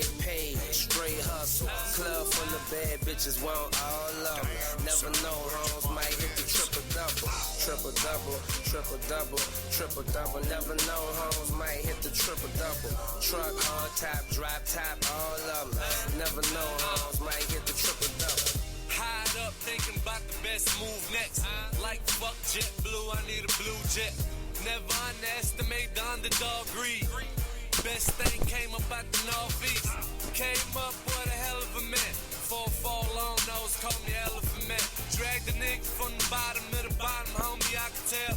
get paid, straight hustle. Club full of bad bitches, want all of them. Never know, homes might hit the triple-double. Triple-double, triple-double, triple-double. Never know, homes might hit the triple-double. Truck, hard top, drop top, all of them. Never know, homes might hit the triple-double. Hide up, thinking about the best move next. Like fuck JetBlue, I need a blue jet. Never underestimate the underdog greed. Best thing came up out the northeast. Came up with a hell of a man. 4 long nose, call me Elephant Man. Drag the nigga from the bottom to the bottom, homie, I can tell.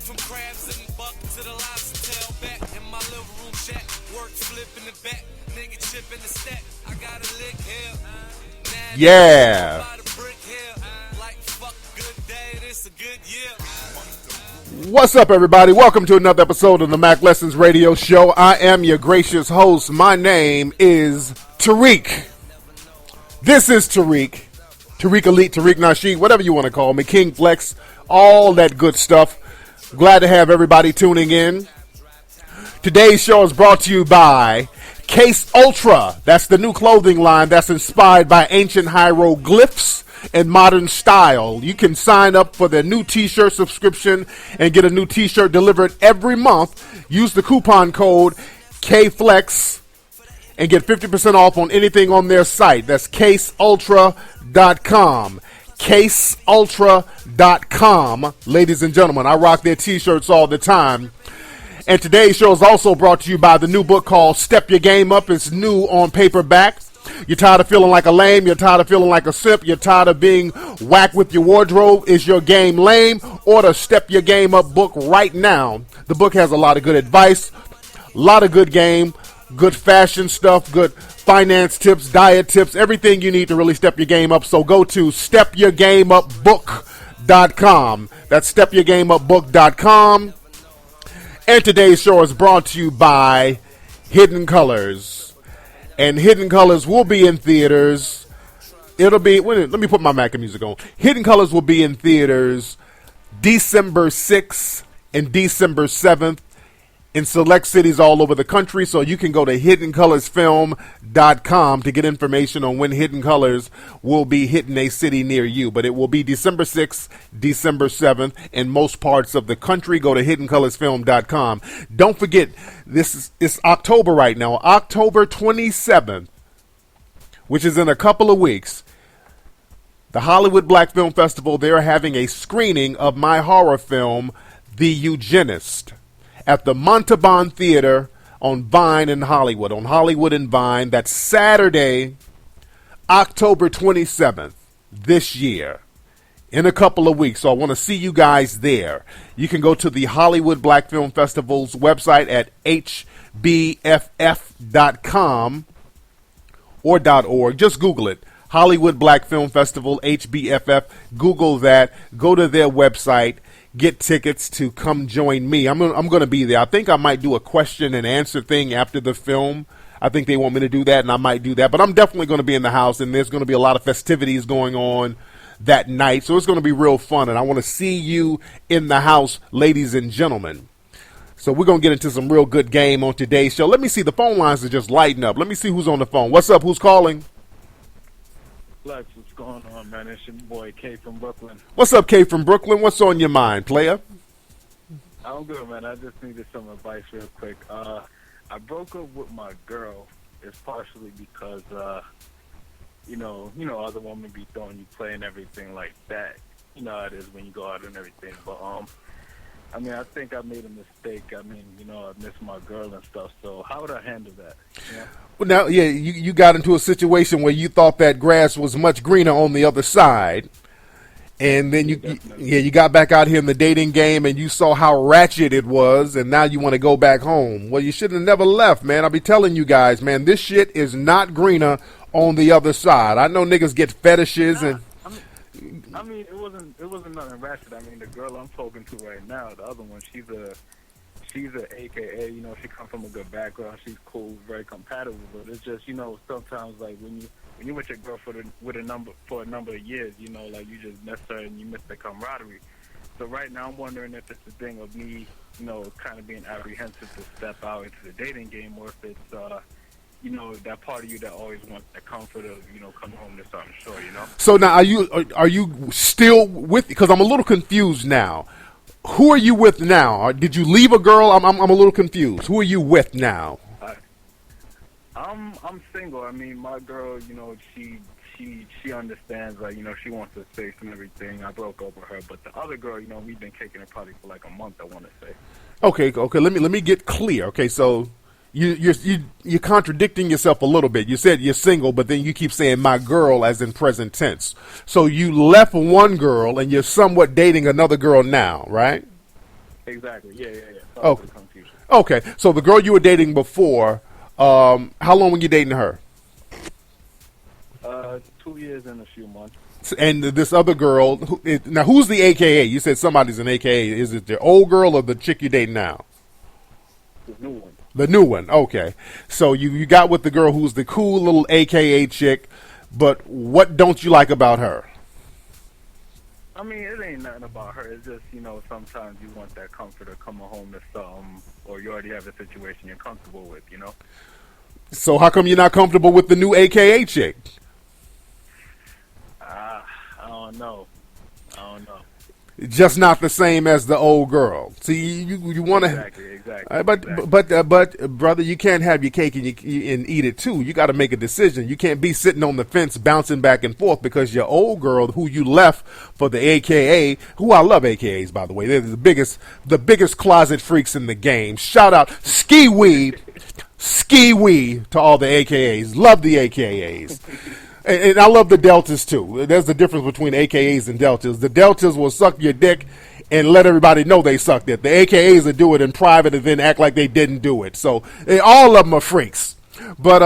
From crabs in the bucket to the lobster tail. Back in my living room shack, work flipping the back. Nigga chipping the stack, I got a lick here. Yeah. Like fuck good day, this a good year. What's up, everybody? Welcome to another episode of the Mack Lessons Radio Show. I am your gracious host. My name is Tariq. This is Tariq. Tariq Elite, Tariq Nasheed, whatever you want to call me. King Flex, all that good stuff. Glad to have everybody tuning in. Today's show is brought to you by Case Ultra. That's the new clothing line that's inspired by ancient hieroglyphs and modern style. You can sign up for their new t-shirt subscription and get a new t-shirt delivered every month. Use the coupon code KFLEX and get 50% off on anything on their site. That's caseultra.com. caseultra.com. Ladies and gentlemen, I rock their t-shirts all the time. And today's show is also brought to you by the new book called Step Your Game Up. It's new on paperback. You're tired of feeling like a lame. You're tired of feeling like a simp. You're tired of being whacked with your wardrobe. Is your game lame? Order Step Your Game Up book right now. The book has a lot of good advice, a lot of good game, good fashion stuff, good finance tips, diet tips, everything you need to really step your game up. So go to stepyourgameupbook.com. That's stepyourgameupbook.com. And today's show is brought to you by Hidden Colors. And Hidden Colors will be in theaters. It'll be, let me put my Mac music on. Hidden Colors will be in theaters December 6th and December 7th in select cities all over the country. So you can go to hiddencolorsfilm.com to get information on when Hidden Colors will be hitting a city near you. But it will be December 6th, December 7th in most parts of the country. Go to hiddencolorsfilm.com. Don't forget, it's October right now, October 27th, which is in a couple of weeks. The Hollywood Black Film Festival, they're having a screening of my horror film, The Eugenist, at the Montalban Theater on Vine in Hollywood, on Hollywood and Vine. That's Saturday, October 27th this year, in a couple of weeks. So I want to see you guys there. You can go to the Hollywood Black Film Festival's website at hbff.com or .org. Just Google it. Hollywood Black Film Festival, HBFF. Google that. Go to their website. Get tickets to come join me. I'm going to be there. I think I might do a question and answer thing after the film. I think they want me to do that, and I might do that. But I'm definitely going to be in the house, and there's going to be a lot of festivities going on that night. So it's going to be real fun, and I want to see you in the house, ladies and gentlemen. So we're going to get into some real good game on today's show. Let me see. The phone lines are just lighting up. Let me see who's on the phone. What's up? Who's calling? Flex, what's going on, man? It's your boy K from Brooklyn. What's up, K from Brooklyn? What's on your mind, player? I'm good, man. I just needed some advice real quick. I broke up with my girl. It's partially because, other women be throwing you play and everything like that. You know how it is when you go out and everything. But, I think I made a mistake. I miss my girl and stuff. So how would I handle that? Yeah. Well, now, yeah, you got into a situation where you thought that grass was much greener on the other side, and then you got back out here in the dating game, and you saw how ratchet it was, and now you want to go back home. Well, you should have never left, man. I'll be telling you guys, man, this shit is not greener on the other side. I know niggas get fetishes and. It wasn't nothing ratchet. The girl I'm talking to right now, the other one, she's a AKA, she comes from a good background. She's cool, very compatible. But it's just, sometimes like when you're with your girl for a number of years, you just miss her and you miss the camaraderie. So right now I'm wondering if it's a thing of me, kind of being apprehensive to step out into the dating game, or if it's that part of you that always wants that comfort of, coming home to something sure. So now, are you still with? Because I'm a little confused now. Who are you with now? Did you leave a girl? I'm a little confused. Who are you with now? I'm single. I mean, my girl, she understands, like, she wants her space and everything. I broke up with her, but the other girl, we've been kicking it probably for like a month, I want to say. Okay. Let me get clear. Okay, so you're contradicting yourself a little bit. You said you're single, but then you keep saying my girl as in present tense. So you left one girl and you're somewhat dating another girl now, right? Exactly. Yeah. Okay. Okay. So the girl you were dating before, how long were you dating her? 2 years and a few months. And this other girl, now who's the AKA? You said somebody's an AKA. Is it the old girl or the chick you're dating now? The new one. The new one, okay. So you got with the girl who's the cool little AKA chick, but what don't you like about her? I mean, it ain't nothing about her. It's just, sometimes you want that comfort of coming home to something, or you already have a situation you're comfortable with, So how come you're not comfortable with the new AKA chick? I don't know. Just not the same as the old girl. See, you want to exactly. But brother, you can't have your cake and eat it too. You got to make a decision. You can't be sitting on the fence bouncing back and forth because your old girl, who you left for the AKA, who I love AKAs by the way, they're the biggest closet freaks in the game. Shout out ski wee to all the AKAs. Love the AKAs. And I love the deltas, too. There's the difference between AKAs and deltas. The deltas will suck your dick and let everybody know they sucked it. The AKAs will do it in private and then act like they didn't do it. So all of them are freaks. But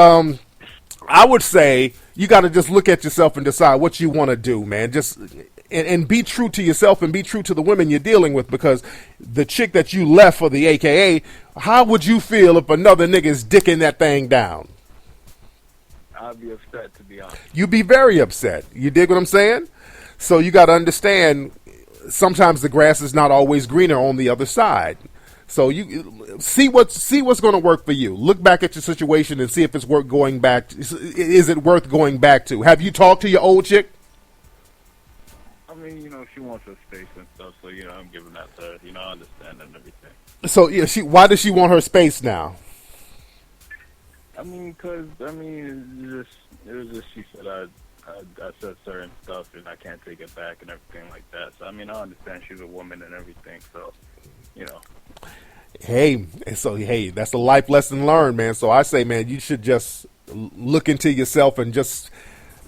I would say you got to just look at yourself and decide what you want to do, man. Just and be true to yourself and be true to the women you're dealing with, because the chick that you left for the AKA, how would you feel if another nigga's dicking that thing down? I'd be upset, to be honest. You'd be very upset. You dig what I'm saying? So you got to understand, sometimes the grass is not always greener on the other side. So you see what's going to work for you. Look back at your situation and see if it's worth going back. Is it worth going back to? Have you talked to your old chick? I mean, she wants her space and stuff, so I'm giving that to her. I understand and everything. So why does she want her space now? I mean, it was just she said I said certain stuff and I can't take it back and everything like that. So I mean, I understand she's a woman and everything. So, Hey, that's a life lesson learned, man. So I say, man, you should just look into yourself and just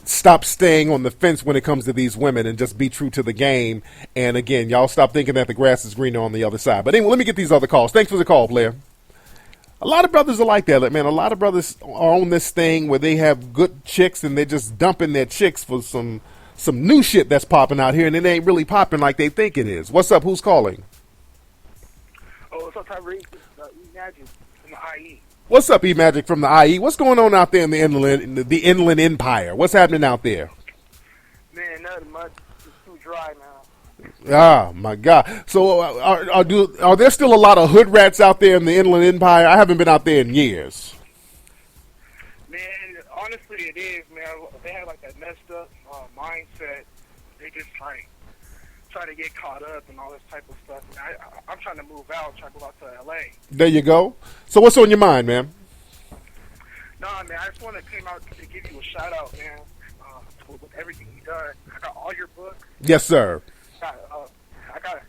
stop staying on the fence when it comes to these women and just be true to the game. And again, y'all stop thinking that the grass is greener on the other side. But anyway, let me get these other calls. Thanks for the call, player. A lot of brothers are like that, man. A lot of brothers are on this thing where they have good chicks and they're just dumping their chicks for some new shit that's popping out here, and it ain't really popping like they think it is. What's up? Who's calling? Oh, what's up, Tariq? E-Magic from the IE. What's up, E-Magic from the IE? What's going on out there in the Inland Empire? What's happening out there? Man, nothing much. It's too dry now. Ah, my God. So are there still a lot of hood rats out there in the Inland Empire? I haven't been out there in years. Man, honestly, it is, man. They have, like, that messed up mindset. They just, like, try to get caught up and all this type of stuff. And I'm trying to move out, trying to go out to L.A. There you go. So what's on your mind, man? Nah, man, I just want to come out to give you a shout-out, man, with everything you've done. I got all your books. Yes, sir. I got.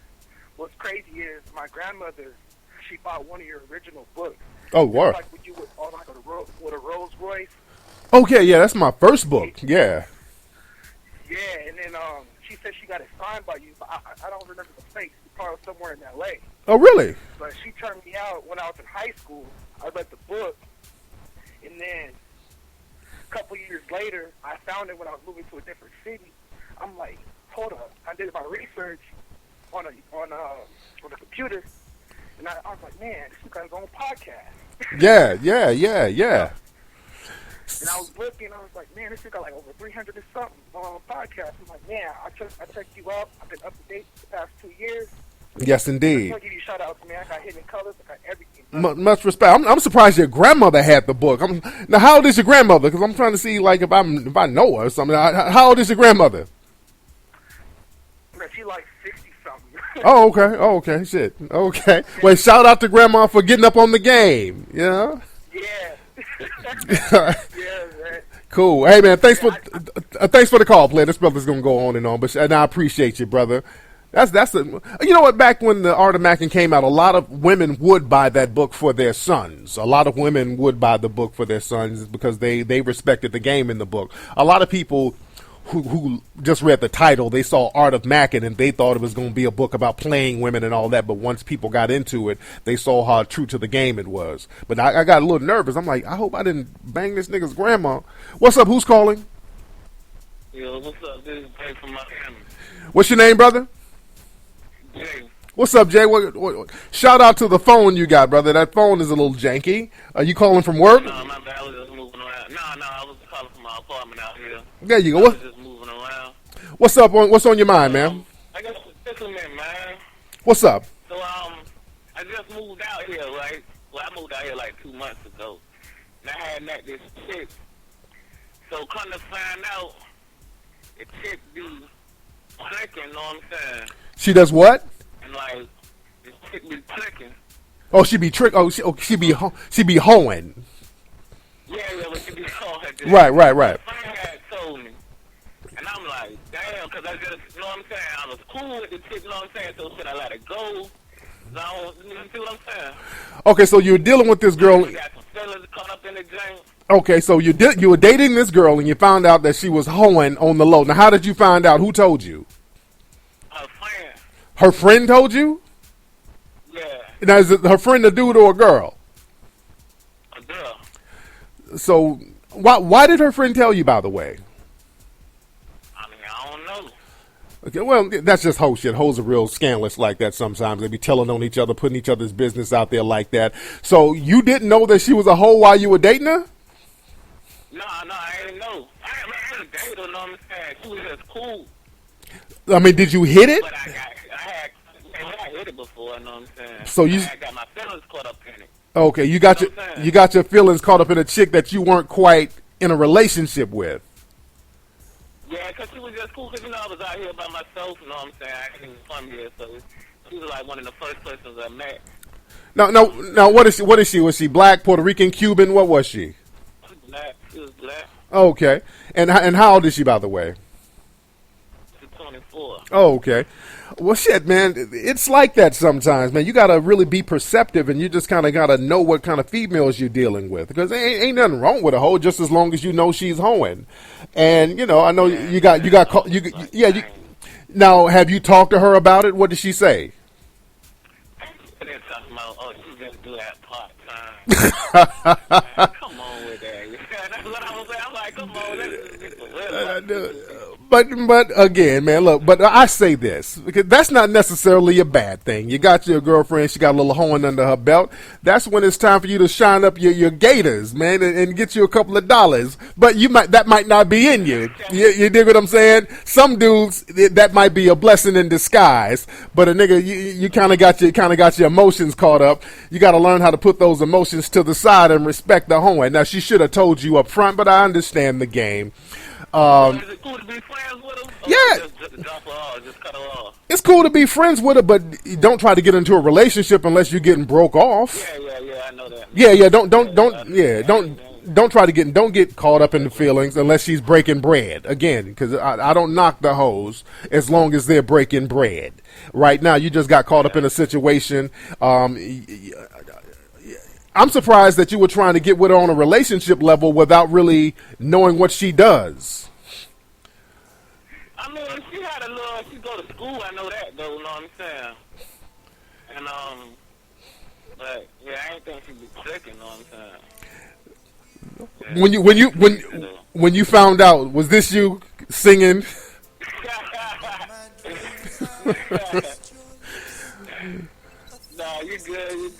What's crazy is my grandmother. She bought one of your original books. Oh, wow. Like when you with a Rolls Royce. Okay, yeah, that's my first book. Yeah. Yeah, and then she said she got it signed by you, but I don't remember the place. It's probably somewhere in L.A. Oh, really? But she turned me out when I was in high school. I read the book, and then a couple years later, I found it when I was moving to a different city. I'm like, hold up. I did my research on the computer, and I was like, man, this guy's on a podcast. Yeah. And I was looking, I was like, man, this guy got like over 300 and something on podcasts. I'm like, man, I checked you out. I've been up to date the past 2 years. Yes, I indeed. want to give you shout outs, man. I got Hidden Colors. I got everything. Much respect. I'm surprised your grandmother had the book. Now, how old is your grandmother? Because I'm trying to see, like, if I know her or something. How old is your grandmother? Man, she like 60 something. Oh, okay. Oh, okay. Shit. Okay. Well, shout out to grandma for getting up on the game. Yeah. Yeah. Yeah, man. Cool. Hey, man. Thanks for the call, player. This brother's gonna go on and on, and I appreciate you, brother. That's you know what? Back when the Art of Mackin came out, a lot of women would buy that book for their sons. A lot of women would buy the book for their sons because they respected the game in the book. A lot of people who just read the title, they saw Art of Mackin and they thought it was going to be a book about playing women and all that. But once people got into it, they saw how true to the game it was. But I got a little nervous. I'm like, I hope I didn't bang this nigga's grandma. What's up? Who's calling? Yo, what's up? This is Jay from Miami. What's your name, brother? Jay. What's up, Jay? What, shout out to the phone you got, brother. That phone is a little janky. Are you calling from work? No, my bad. I was just moving around. No, I was calling from my apartment out here. There you go. I was just moving around. What's up? What's on your mind, man? I guess it's a minute, man. What's up? So, I just moved out here, right? Well, I moved out here like 2 months ago. And I had met this chick. So, come to find out, the chick be clicking, know what I'm saying? She does what? And, like, this chick be clicking. Oh, she be trick. Oh, she be hoeing. Yeah, but she be calling. Right. My friend had told me. And I'm like, damn, because I just, you know what I'm saying? I was cool with the chick, you know what I'm saying? So should I let it go? You see what I'm saying? Okay, so you're dealing with this girl. You got some fellas caught up in the drink. Okay, so you were dating this girl and you found out that she was hoeing on the low. Now, how did you find out? Who told you? Her friend. Her friend told you? Yeah, Now, is it her friend a dude or a girl? a girl. So, why did her friend tell you, by the way? I mean, I don't know. Okay, well, that's just hoe shit. Hoes are real scandalous like that sometimes. They be telling on each other, putting each other's business out there like that. So, you didn't know that she was a hoe while you were dating her? No, I didn't know. I didn't date her, you know what I'm saying? She was just cool. I mean, did you hit it? But I had hit it before, you know what I'm saying? So you- I got my feelings caught up in it. Okay, you got You know what I'm saying? you got your feelings caught up in a chick that you weren't quite in a relationship with. Yeah, because she was just cool, because, you know, I was out here by myself, you know what I'm saying? I ain't even from here, so she was like one of the first persons I met. No. What is she? What is she? Was she black, Puerto Rican, Cuban? What was she? She was black. Okay, and how old is she, by the way? She's 24. Oh, okay. Well, shit, man, it's like that sometimes, man. You gotta really be perceptive, and you just kind of gotta know what kind of females you're dealing with, because ain't nothing wrong with a hoe, just as long as you know she's hoeing. And you know, I know you got. Now, have you talked to her about it? What did she say? And then talking about, oh, she just do that part time. Come on with that. That's what I was saying. I'm like, come on, that's But again, man, look. But I say this because that's not necessarily a bad thing. You got your girlfriend; she got a little hoeing under her belt. That's when it's time for you to shine up your gators, man, and get you a couple of dollars. But that might not be in you. You dig what I'm saying? Some dudes that might be a blessing in disguise. But a nigga, you kind of got your emotions caught up. You got to learn how to put those emotions to the side and respect the hoeing. Now she should have told you up front, but I understand the game. Is it cool to be friends with her? Yeah. Just drop her off, just cut her off. It's cool to be friends with her, but don't try to get into a relationship unless you're getting broke off. Yeah, I know that. Yeah. Don't try to get caught up in the feelings unless she's breaking bread. Again, because I don't knock the hoes as long as they're breaking bread. Right now, you just got caught up in a situation. I'm surprised that you were trying to get with her on a relationship level without really knowing what she does. I mean, she had a little, she go to school, I know that though, you know what I'm saying? And, but, yeah, I ain't think she'd be clicking, you know what I'm saying? When you found out, was this you singing? Nah, you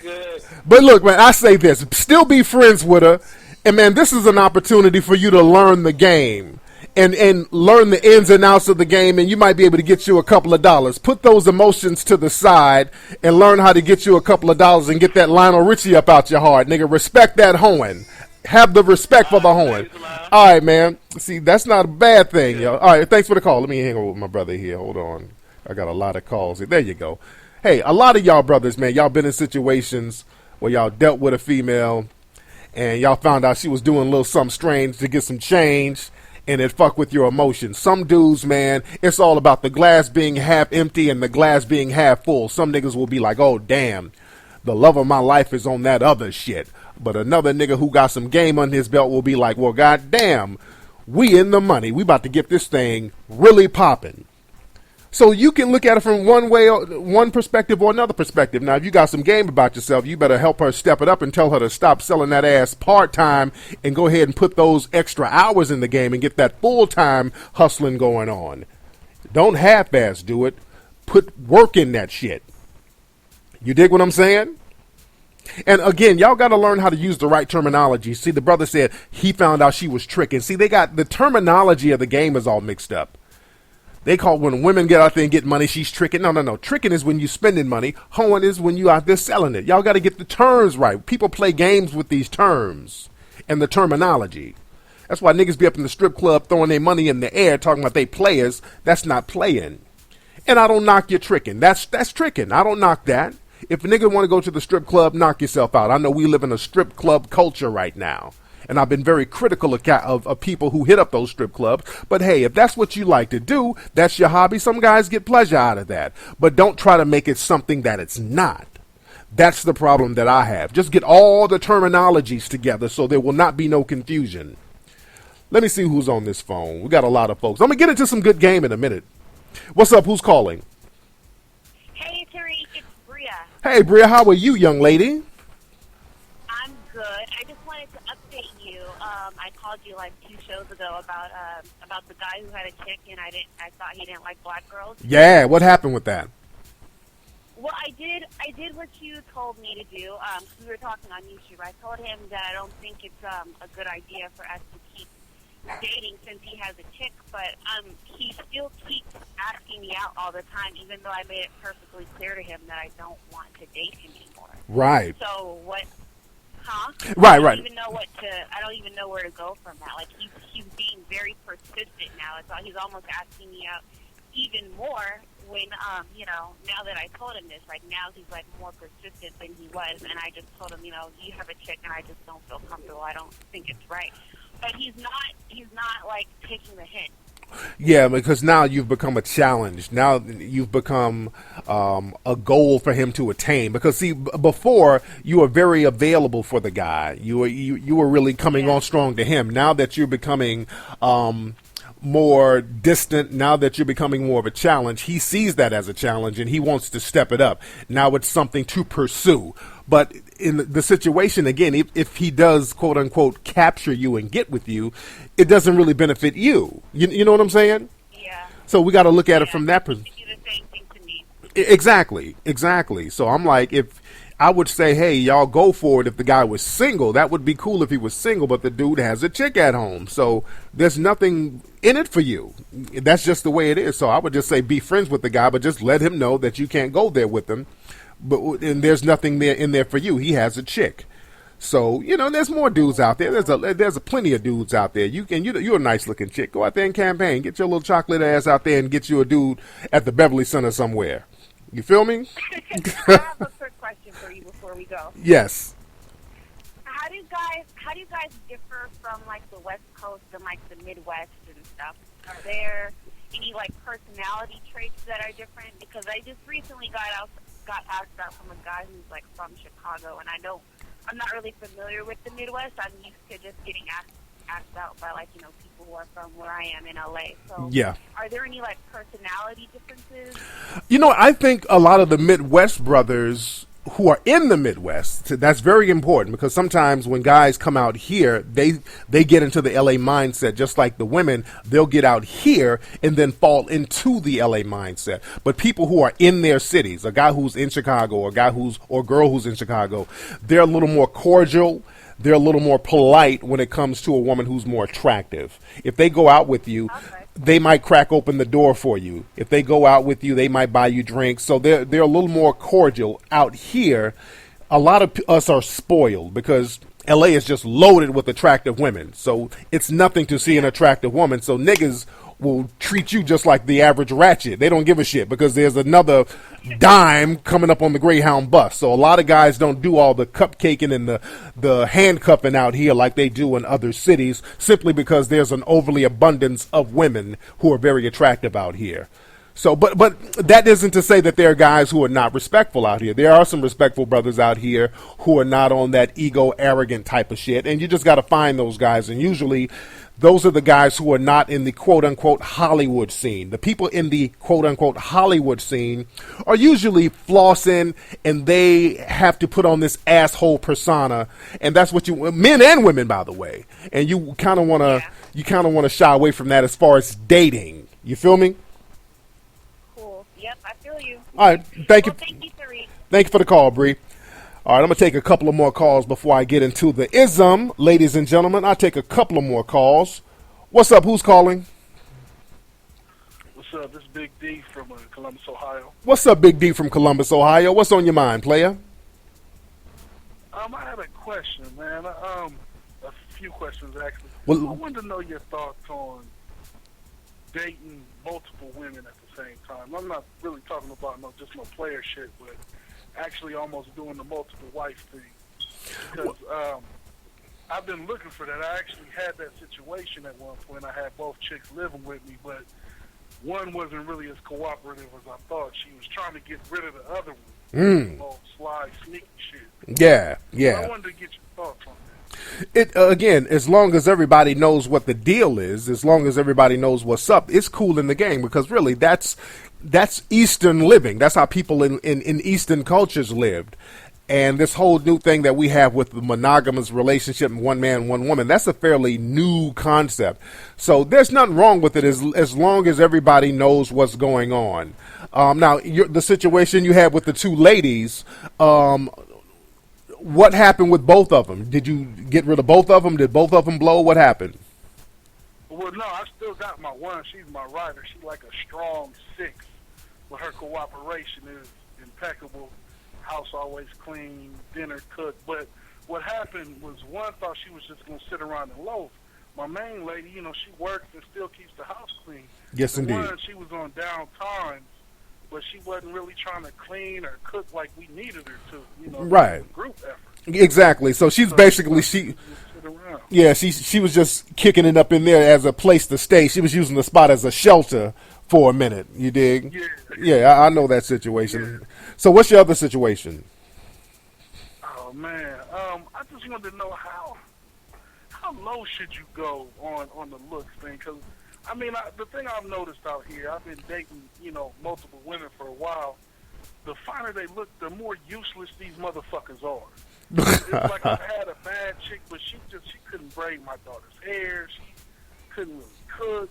good. But look, man, I say this: still be friends with her, and man, this is an opportunity for you to learn the game and learn the ins and outs of the game, and you might be able to get you a couple of dollars. Put those emotions to the side and learn how to get you a couple of dollars and get that Lionel Richie up out your heart, nigga. Respect that hoeing. Have the respect for the hoeing. All right, man. See, that's not a bad thing, yo. All right, thanks for the call. Let me hang on with my brother here. Hold on. I got a lot of calls. There you go. Hey, a lot of y'all brothers, man, y'all been in situations where y'all dealt with a female and y'all found out she was doing a little something strange to get some change, and it fuck with your emotions. Some dudes, man, it's all about the glass being half empty and the glass being half full. Some niggas will be like, oh, damn, the love of my life is on that other shit. But another nigga who got some game on his belt will be like, well, goddamn, we in the money. We about to get this thing really popping. So you can look at it from one way, one perspective or another perspective. Now, if you got some game about yourself, you better help her step it up and tell her to stop selling that ass part-time and go ahead and put those extra hours in the game and get that full-time hustling going on. Don't half-ass do it. Put work in that shit. You dig what I'm saying? And again, y'all got to learn how to use the right terminology. See, the brother said he found out she was tricking. See, they got the terminology of the game is all mixed up. They call when women get out there and get money, she's tricking. No. Tricking is when you spending money. Hoeing is when you out there selling it. Y'all got to get the terms right. People play games with these terms and the terminology. That's why niggas be up in the strip club throwing their money in the air talking about they players. That's not playing. And I don't knock your tricking. That's tricking. I don't knock that. If a nigga want to go to the strip club, knock yourself out. I know we live in a strip club culture right now. And I've been very critical of people who hit up those strip clubs. But hey, if that's what you like to do, that's your hobby. Some guys get pleasure out of that. But don't try to make it something that it's not. That's the problem that I have. Just get all the terminologies together so there will not be no confusion. Let me see who's on this phone. We got a lot of folks. I'm going to get into some good game in a minute. What's up? Who's calling? Hey, Tariq. It's Bria. Hey, Bria. How are you, young lady? I'm good. I just wanted to update you. I called you like 2 shows ago about the guy who had a chick, and I thought he didn't like black girls. Yeah, what happened with that? Well, I did what you told me to do. We were talking on YouTube. I told him that I don't think it's a good idea for us to keep dating since he has a chick, but he still keeps asking me out all the time, even though I made it perfectly clear to him that I don't want to date him anymore. Right. So what? Huh? Right. I don't even know where to go from that. Like he's being very persistent now. It's like he's almost asking me out even more when now that I told him this, like now he's like more persistent than he was, and I just told him, you have a chick and I just don't feel comfortable. I don't think it's right. But he's not like taking the hint. Yeah, because now you've become a challenge. Now you've become a goal for him to attain. Because see, before you were very available for the guy. You were really coming on strong to him. Now that you're becoming more distant, now that you're becoming more of a challenge, he sees that as a challenge and he wants to step it up. Now it's something to pursue. But in the situation, again, if he does, quote unquote, capture you and get with you, it doesn't really benefit you. You know what I'm saying? Yeah. So we got to look at it from that perspective. Do the same thing to me. Exactly. So I'm like, if I would say, hey, y'all go for it if the guy was single. That would be cool if he was single, but the dude has a chick at home. So there's nothing in it for you. That's just the way it is. So I would just say be friends with the guy, but just let him know that you can't go there with him. And there's nothing in there for you. He has a chick. So, there's more dudes out there. There's a plenty of dudes out there. You're a nice looking chick. Go out there and campaign. Get your little chocolate ass out there and get you a dude at the Beverly Center somewhere. You feel me? I have a quick question for you before we go. Yes. How do you guys differ from like the West Coast and like the Midwest and stuff? Are there any like personality traits that are different? Because I just recently got asked out from a guy who's like from Chicago, and I'm not really familiar with the Midwest. I'm used to just getting asked out by like people who are from where I am in LA. So yeah. Are there any like personality differences? I think a lot of the Midwest brothers who are in the Midwest, that's very important, because sometimes when guys come out here, they get into the LA mindset, just like the women. They'll get out here and then fall into the LA mindset. But people who are in their cities, a guy who's in Chicago, or girl who's in Chicago, they're a little more cordial. they're a little more polite when it comes to a woman who's more attractive. If they go out with you, they might crack open the door for you. If they go out with you, they might buy you drinks. So they're a little more cordial. Out here, a lot of us are spoiled because LA is just loaded with attractive women. So it's nothing to see an attractive woman. So niggas will treat you just like the average ratchet. They don't give a shit because there's another dime coming up on the Greyhound bus. So a lot of guys don't do all the cupcaking and the handcuffing out here like they do in other cities, simply because there's an overly abundance of women who are very attractive out here. So, but that isn't to say that there are guys who are not respectful out here. There are some respectful brothers out here who are not on that ego, arrogant type of shit, and you just got to find those guys. And usually, those are the guys who are not in the quote-unquote Hollywood scene. The people in the quote-unquote Hollywood scene are usually flossing, and they have to put on this asshole persona, and that's what you, men and women, by the way. And you kind of want to shy away from that as far as dating. You feel me? Yep, I feel you. All right, thank you. Thank you, Tariq. Thank you for the call, Bree. All right, I'm going to take a couple of more calls before I get into the ism. Ladies and gentlemen, I'll take a couple of more calls. What's up? Who's calling? What's up? This is Big D from Columbus, Ohio. What's up, Big D from Columbus, Ohio? What's on your mind, player? I had a question, man. A few questions, actually. Well, I wanted to know your thoughts on dating multiple women at the same time. I'm not really talking about just no player shit, but actually almost doing the multiple wife thing. Because I've been looking for that. I actually had that situation at one point. I had both chicks living with me, but one wasn't really as cooperative as I thought. She was trying to get rid of the other one. Old sly, sneaky shit. Yeah. So I wanted to get your thoughts on that. It again, as long as everybody knows what the deal is, as long as everybody knows what's up, it's cool in the game, because really that's Eastern living. That's how people in Eastern cultures lived. And this whole new thing that we have with the monogamous relationship, one man, one woman, that's a fairly new concept. So there's nothing wrong with it as long as everybody knows what's going on. Now, the situation you had with the two ladies, what happened with both of them? Did you get rid of both of them? Did both of them blow? What happened? Well, no, I still got my one. She's my rider. She's like a strong 6, but her cooperation is impeccable. House always clean, dinner cooked. But what happened was one thought she was just going to sit around and loaf. My main lady, she works and still keeps the house clean. Yes, indeed. One, she was on down times, but she wasn't really trying to clean or cook like we needed her to. Right. Group effort. Exactly. So she's basically she was just kicking it up in there as a place to stay. She was using the spot as a shelter for a minute. You dig? Yeah, I know that situation. Yeah. So what's your other situation? Oh man, I just wanted to know how low should you go on the looks thing? Because the thing I've noticed out here, I've been dating multiple women for a while. The finer they look, the more useless these motherfuckers are. It's like I had a bad chick, but she couldn't braid my daughter's hair. She couldn't really cook.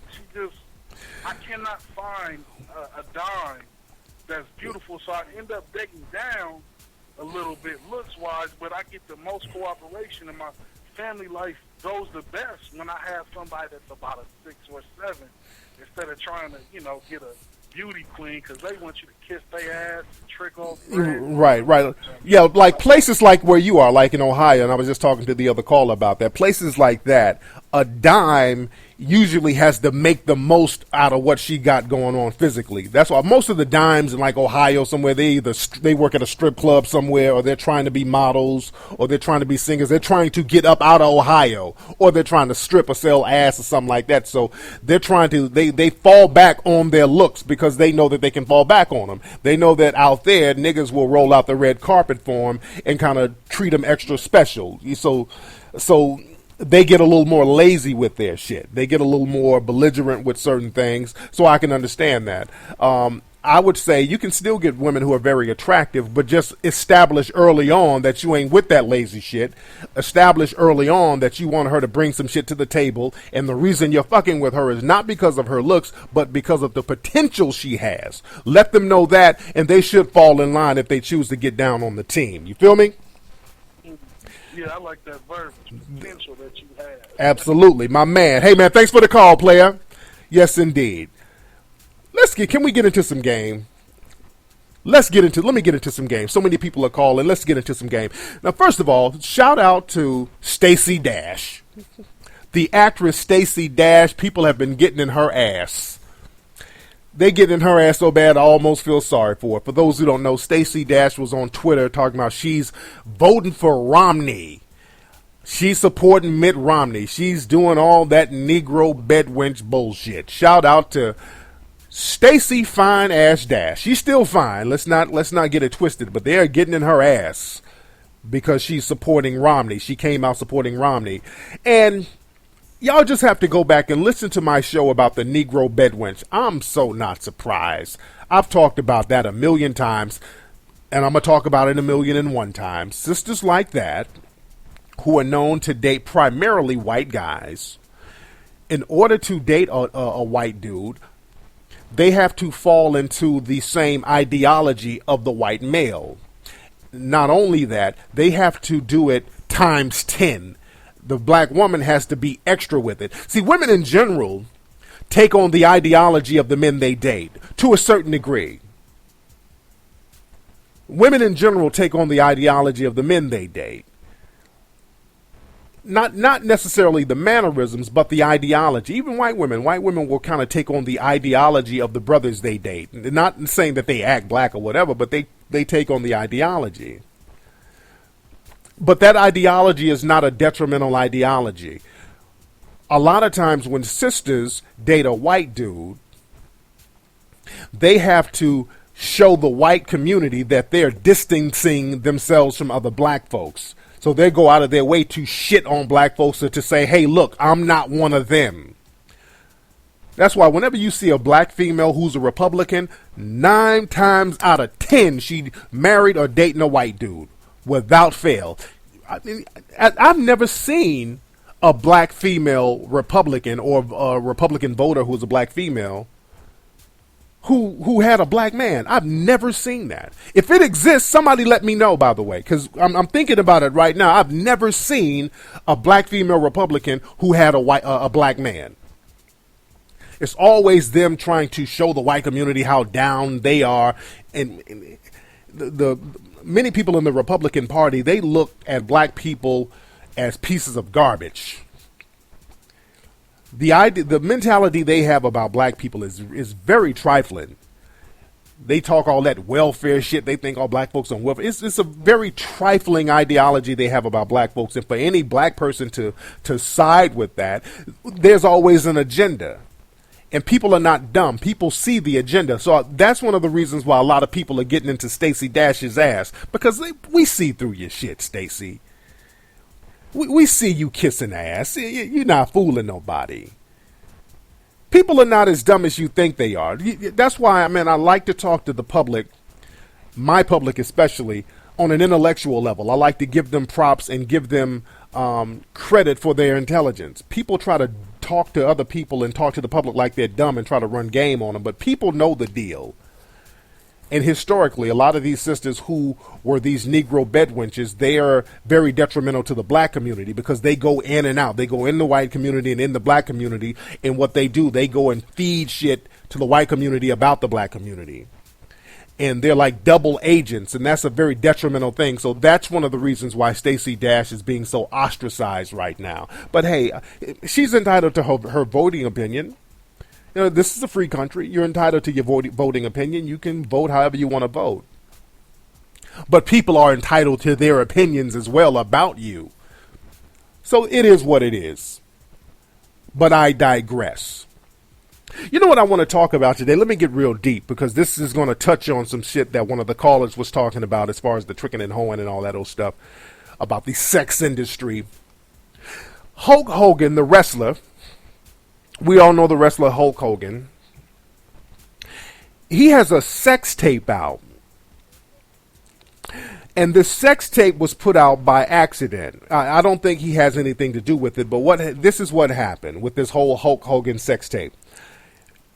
I cannot find a dime that's beautiful, so I end up dating down a little bit looks-wise, but I get the most cooperation, and my family life goes the best when I have somebody that's about a 6 or 7, instead of trying to, get a beauty queen, because they want you to kiss their ass and trick off. Right. Yeah, like places like where you are, like in Ohio, and I was just talking to the other caller about that. Places like that, a dime usually has to make the most out of what she got going on physically. That's why most of the dimes in like Ohio somewhere, they work at a strip club somewhere, or they're trying to be models, or they're trying to be singers. They're trying to get up out of Ohio, or they're trying to strip or sell ass or something like that. So they're trying to, they fall back on their looks because they know that they can fall back on them. They know that out there, niggas will roll out the red carpet for them and kind of treat them extra special. So they get a little more lazy with their shit. They get a little more belligerent with certain things, so I can understand that. I would say you can still get women who are very attractive, but just establish early on that you ain't with that lazy shit. Establish early on that you want her to bring some shit to the table, and the reason you're fucking with her is not because of her looks, but because of the potential she has. Let them know that, and they should fall in line if they choose to get down on the team. You feel me? Yeah, I like that verse potential that you have. Absolutely, my man. Hey, man, thanks for the call, player. Yes, indeed. Can we get into some game? Let me get into some game. So many people are calling. Let's get into some game. Now, first of all, shout out to Stacey Dash. The actress Stacey Dash, people have been getting in her ass. They get in her ass so bad I almost feel sorry for her. For those who don't know, Stacey Dash was on Twitter talking about she's voting for Romney. She's supporting Mitt Romney. She's doing all that Negro bedwench bullshit. Shout out to Stacey Fine Ass Dash. She's still fine. Let's not get it twisted. But they're getting in her ass because she's supporting Romney. She came out supporting Romney. And y'all just have to go back and listen to my show about the Negro bedwench. I'm so not surprised. I've talked about that a million times, and I'm going to talk about it 1,000,001 times. Sisters like that, who are known to date primarily white guys, in order to date a white dude, they have to fall into the same ideology of the white male. Not only that, they have to do it times 10. The black woman has to be extra with it. See, women in general take on the ideology of the men they date to a certain degree. Women in general take on the ideology of the men they date. Not necessarily the mannerisms, but the ideology. Even white women will kind of take on the ideology of the brothers they date. Not saying that they act black or whatever, but they take on the ideology. But that ideology is not a detrimental ideology. A lot of times when sisters date a white dude, they have to show the white community that they're distancing themselves from other black folks. So they go out of their way to shit on black folks or to say, hey, look, I'm not one of them. That's why whenever you see a black female who's a Republican, 9 times out of 10, she married or dating a white dude. Without fail. I mean, I've never seen a black female Republican or a Republican voter who's a black female who had a black man. I've never seen that. If it exists, somebody let me know, by the way, because I'm thinking about it right now. I've never seen a black female Republican who had a black man. It's always them trying to show the white community how down they are. And the many people in the Republican Party, they look at black people as pieces of garbage. The mentality they have about black people is very trifling. They talk all that welfare shit. They think all black folks on welfare. It's a very trifling ideology they have about black folks. And for any black person to side with that, there's always an agenda. And people are not dumb. People see the agenda. So that's one of the reasons why a lot of people are getting into Stacey Dash's ass. Because we see through your shit, Stacey. We see you kissing ass. You're not fooling nobody. People are not as dumb as you think they are. That's why, I like to talk to the public, my public especially, on an intellectual level. I like to give them props and give them credit for their intelligence. People try to talk to other people and talk to the public like they're dumb and try to run game on them, but people know the deal. And historically, a lot of these sisters who were these Negro bedwenches, they are very detrimental to the black community because they go in and out. They go in the white community and in the black community. And what they do, they go and feed shit to the white community about the black community. And they're like double agents, and that's a very detrimental thing. So that's one of the reasons why Stacey Dash is being so ostracized right now. But hey, she's entitled to her voting opinion. You know, this is a free country. You're entitled to your voting opinion. You can vote however you want to vote. But people are entitled to their opinions as well about you. So it is what it is. But I digress. You know what I want to talk about today? Let me get real deep because this is going to touch on some shit that one of the callers was talking about as far as the tricking and hoeing and all that old stuff about the sex industry. Hulk Hogan, the wrestler, we all know the wrestler Hulk Hogan. He has a sex tape out. And this sex tape was put out by accident. I don't think he has anything to do with it, but this is what happened with this whole Hulk Hogan sex tape.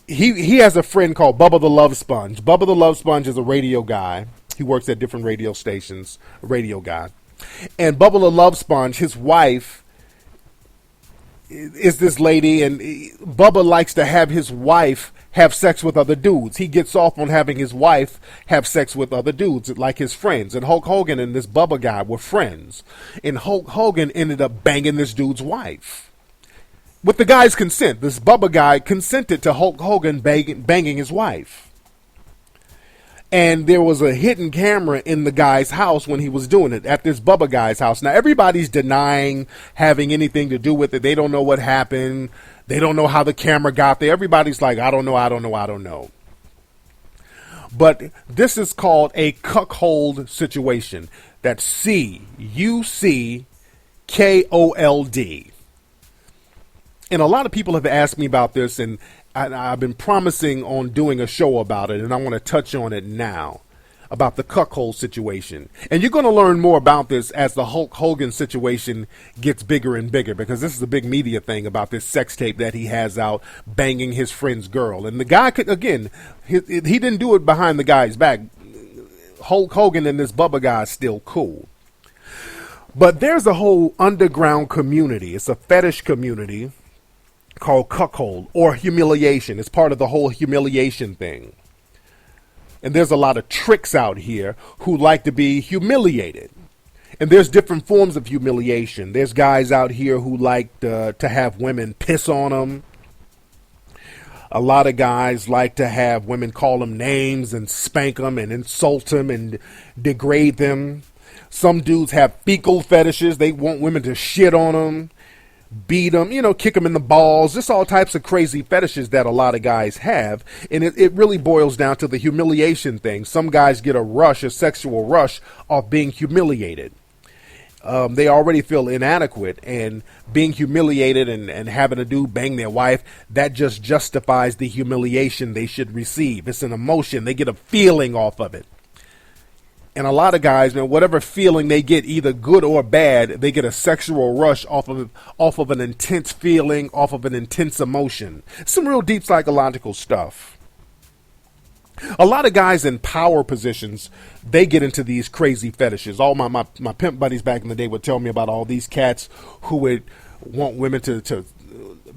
He has a friend called Bubba the Love Sponge. Bubba the Love Sponge is a radio guy. He works at different radio stations, a radio guy. And Bubba the Love Sponge, his wife, is this lady, and Bubba likes to have his wife have sex with other dudes. He gets off on having his wife have sex with other dudes, like his friends. And Hulk Hogan and this Bubba guy were friends. And Hulk Hogan ended up banging this dude's wife. With the guy's consent. This Bubba guy consented to Hulk Hogan banging his wife. And there was a hidden camera in the guy's house when he was doing it, at this Bubba guy's house. Now, everybody's denying having anything to do with it. They don't know what happened. They don't know how the camera got there. Everybody's like, I don't know. But this is called a cuckold situation. That's Cuckold. And a lot of people have asked me about this, and I've been promising on doing a show about it, and I want to touch on it now, about the cuckold situation. And you're going to learn more about this as the Hulk Hogan situation gets bigger and bigger, because this is a big media thing about this sex tape that he has out, banging his friend's girl. And the guy could, again, he didn't do it behind the guy's back. Hulk Hogan and this Bubba guy is still cool. But there's a whole underground community. It's a fetish community called Cuckhold, or Humiliation. It's part of the whole Humiliation thing. And there's a lot of tricks out here who like to be humiliated. And there's different forms of humiliation. There's guys out here who like to have women piss on them. A lot of guys like to have women call them names and spank them and insult them and degrade them. Some dudes have fecal fetishes. They want women to shit on them, beat them, kick them in the balls. Just all types of crazy fetishes that a lot of guys have. And it really boils down to the humiliation thing. Some guys get a sexual rush off being humiliated. They already feel inadequate, and being humiliated and having a dude bang their wife, that just justifies the humiliation they should receive. It's an emotion. They get a feeling off of it. And a lot of guys, man, whatever feeling they get, either good or bad, they get a sexual rush off of an intense feeling, off of an intense emotion. Some real deep psychological stuff. A lot of guys in power positions, they get into these crazy fetishes. All my pimp buddies back in the day would tell me about all these cats who would want women to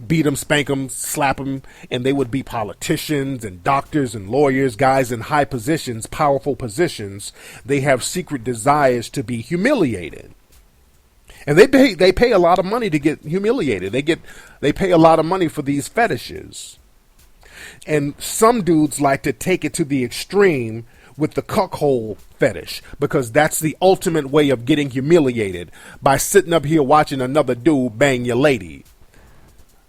beat them, spank them, slap them, and they would be politicians and doctors and lawyers, guys in high positions, powerful positions. They have secret desires to be humiliated. And they pay a lot of money to get humiliated. They pay a lot of money for these fetishes. And some dudes like to take it to the extreme with the cuckold fetish, because that's the ultimate way of getting humiliated, by sitting up here watching another dude bang your lady.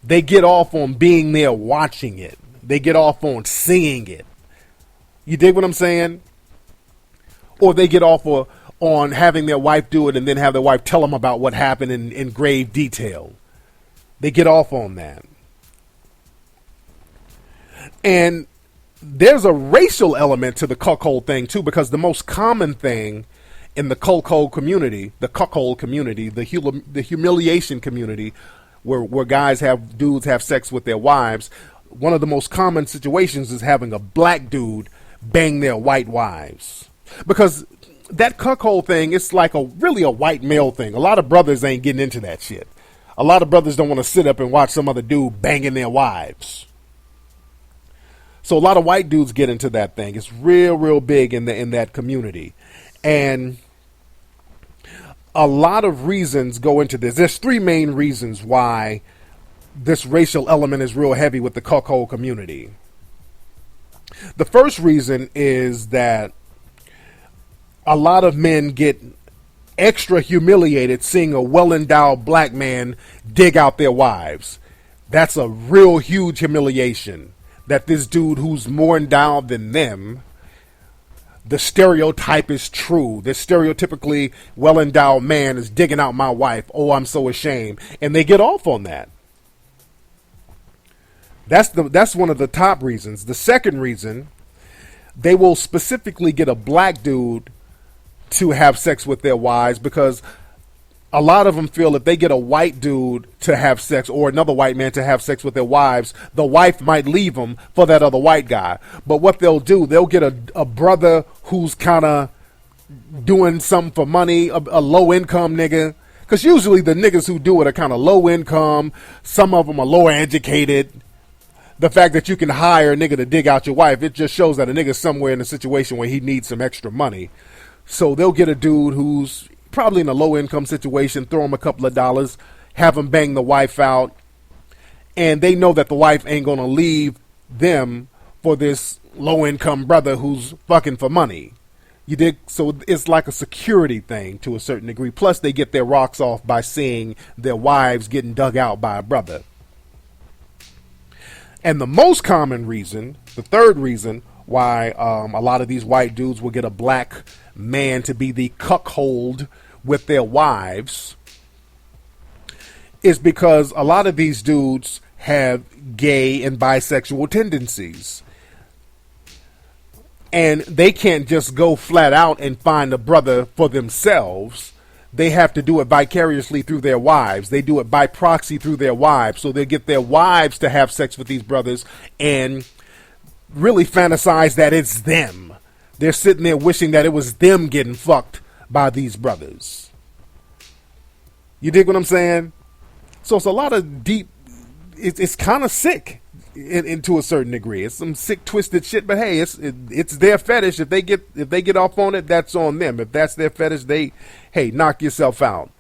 They get off on being there watching it. They get off on seeing it. You dig what I'm saying? Or they get off on having their wife do it and then have their wife tell them about what happened in grave detail. They get off on that. And there's a racial element to the cuckold thing too, because the most common thing in the cuckold community, the humiliation community, where dudes have sex with their wives, one of the most common situations is having a black dude bang their white wives. Because that cuckold thing, it's like really a white male thing. A lot of brothers ain't getting into that shit. A lot of brothers don't want to sit up and watch some other dude banging their wives. So a lot of white dudes get into that thing. It's real big in that community. And a lot of reasons go into this. There's three main reasons why this racial element is real heavy with the cuckold community. The first reason is that a lot of men get extra humiliated seeing a well-endowed black man dig out their wives. That's a real huge humiliation. That this dude who's more endowed than them, the stereotype is true. This stereotypically well-endowed man is digging out my wife. Oh, I'm so ashamed. And they get off on that. That's one of the top reasons. The second reason, they will specifically get a black dude to have sex with their wives, because a lot of them feel if they get a white dude to have sex, or another white man to have sex with their wives, the wife might leave them for that other white guy. But what they'll do, they'll get a brother who's kind of doing something for money, a low income nigga. Because usually the niggas who do it are kind of low income. Some of them are lower educated. The fact that you can hire a nigga to dig out your wife, it just shows that a nigga's somewhere in a situation where he needs some extra money. So they'll get a dude who's probably in a low income situation, throw him a couple of dollars, have him bang the wife out, and they know that the wife ain't gonna leave them for this low income brother who's fucking for money. You dig? So it's like a security thing to a certain degree. Plus they get their rocks off by seeing their wives getting dug out by a brother. And the most common reason, the third reason why a lot of these white dudes will get a black man to be the cuckold with their wives is because a lot of these dudes have gay and bisexual tendencies. And they can't just go flat out and find a brother for themselves. They have to do it vicariously through their wives. They do it by proxy through their wives. So they get their wives to have sex with these brothers and really fantasize that it's them. They're sitting there wishing that it was them getting fucked by these brothers. You dig what I'm saying? So it's a lot of deep, it's kind of sick to a certain degree. It's some sick, twisted shit, but hey, it's their fetish. If they get off on it, that's on them. If that's their fetish, hey, knock yourself out.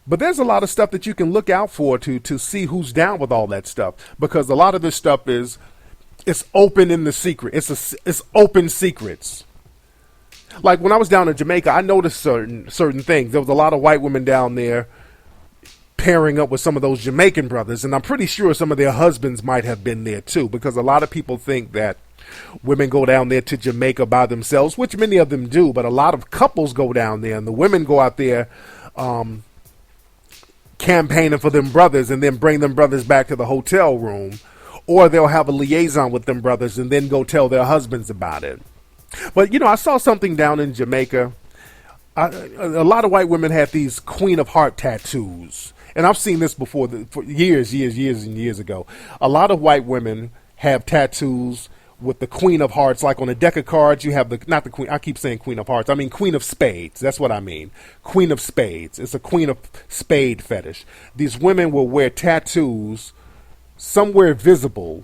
But there's a lot of stuff that you can look out for to see who's down with all that stuff, because a lot of this stuff it's open in the secret. It's open secrets. Like when I was down in Jamaica, I noticed certain things. There was a lot of white women down there pairing up with some of those Jamaican brothers, and I'm pretty sure some of their husbands might have been there too, because a lot of people think that women go down there to Jamaica by themselves, which many of them do, but a lot of couples go down there, and the women go out there campaigning for them brothers and then bring them brothers back to the hotel room, or they'll have a liaison with them brothers and then go tell their husbands about it. But, I saw something down in Jamaica. A lot of white women have these Queen of Heart tattoos. And I've seen this before, for years and years ago. A lot of white women have tattoos with the Queen of Hearts. Like on a deck of cards, you have not the Queen, I keep saying Queen of Hearts. I mean Queen of Spades. That's what I mean. Queen of Spades. It's a Queen of Spade fetish. These women will wear tattoos somewhere visible.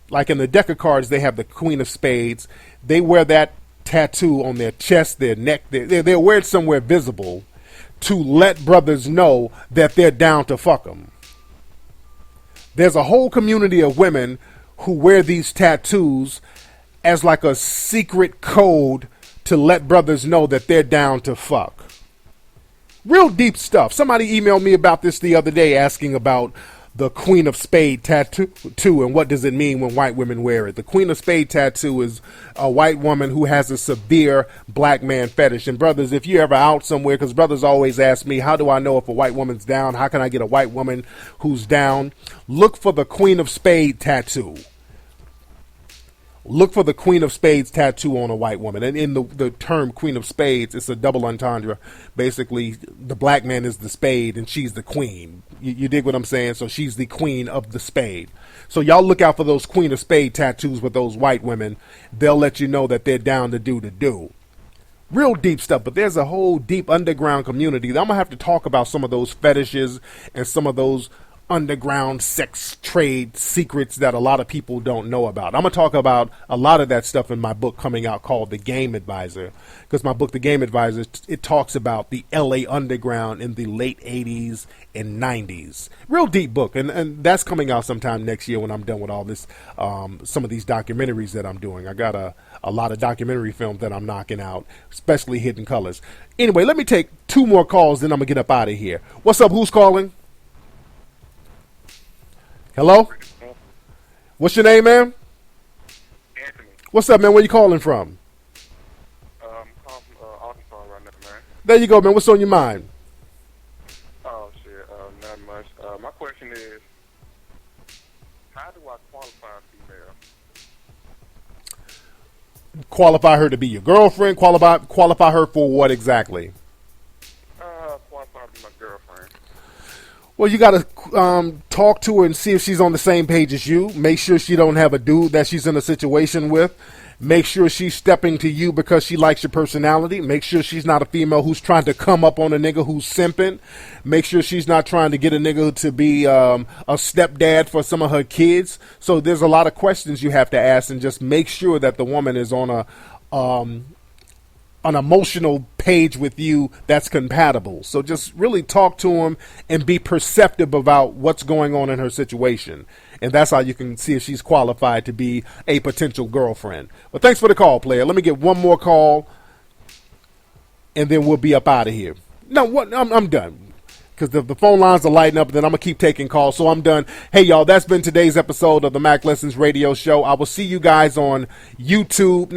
Like in the deck of cards, they have the Queen of Spades. They wear that tattoo on their chest, their neck. They'll wear it somewhere visible to let brothers know that they're down to fuck them. There's a whole community of women who wear these tattoos as like a secret code to let brothers know that they're down to fuck. Real deep stuff. Somebody emailed me about this the other day asking about the Queen of Spade tattoo and what does it mean when white women wear it. The Queen of Spade tattoo is a white woman who has a severe black man fetish. And brothers, if you're ever out somewhere, because brothers always ask me, how do I know if a white woman's down? How can I get a white woman who's down? Look for the Queen of Spade tattoo. Look for the Queen of Spades tattoo on a white woman. And in the term Queen of Spades, it's a double entendre. Basically, the black man is the spade and she's the queen. You dig what I'm saying? So she's the queen of the spade. So y'all look out for those Queen of Spade tattoos with those white women. They'll let you know that they're down to do. Real deep stuff, but there's a whole deep underground community. I'm going to have to talk about some of those fetishes and some of those underground sex trade secrets that a lot of people don't know about. I'm going to talk about a lot of that stuff in my book coming out called The Game Advisor, because my book, The Game Advisor, it talks about the LA underground in the late 80s and 90s. Real deep book, and that's coming out sometime next year when I'm done with all this, some of these documentaries that I'm doing. I got a lot of documentary films that I'm knocking out, especially Hidden Colors. Anyway, let me take 2 more calls, then I'm going to get up out of here. What's up? Who's calling? Hello? What's your name, man? Anthony. What's up, man? Where you calling from? I'm calling from Arkansas right now, man. There you go, man. What's on your mind? Oh, shit. Not much. My question is, how do I qualify a female? Qualify her to be your girlfriend? Qualify her for what exactly? Qualify to be my girlfriend. Well, you got to talk to her and see if she's on the same page as you. Make sure she don't have a dude that she's in a situation with. Make sure she's stepping to you because she likes your personality. Make sure she's not a female who's trying to come up on a nigga who's simping. Make sure she's not trying to get a nigga to be a stepdad for some of her kids. So there's a lot of questions you have to ask, and just make sure that the woman is on an emotional page with you that's compatible. So just really talk to him and be perceptive about what's going on in her situation. And that's how you can see if she's qualified to be a potential girlfriend. But thanks for the call, player. Let me get one more call, and then we'll be up out of here. No, what? I'm done. Because the phone lines are lighting up, and then I'm going to keep taking calls, so I'm done. Hey, y'all, that's been today's episode of the Mack Lessons Radio Show. I will see you guys on Ustream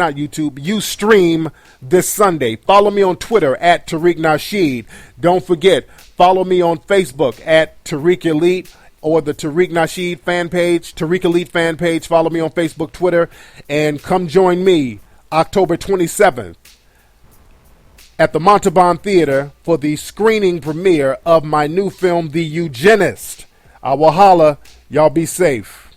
this Sunday. Follow me on Twitter at Tariq Nasheed. Don't forget, follow me on Facebook at Tariq Elite, or the Tariq Nasheed fan page, Tariq Elite fan page. Follow me on Facebook, Twitter, and come join me October 27th at the Montalban Theater for the screening premiere of my new film, The Eugenist. I will holla. Y'all be safe.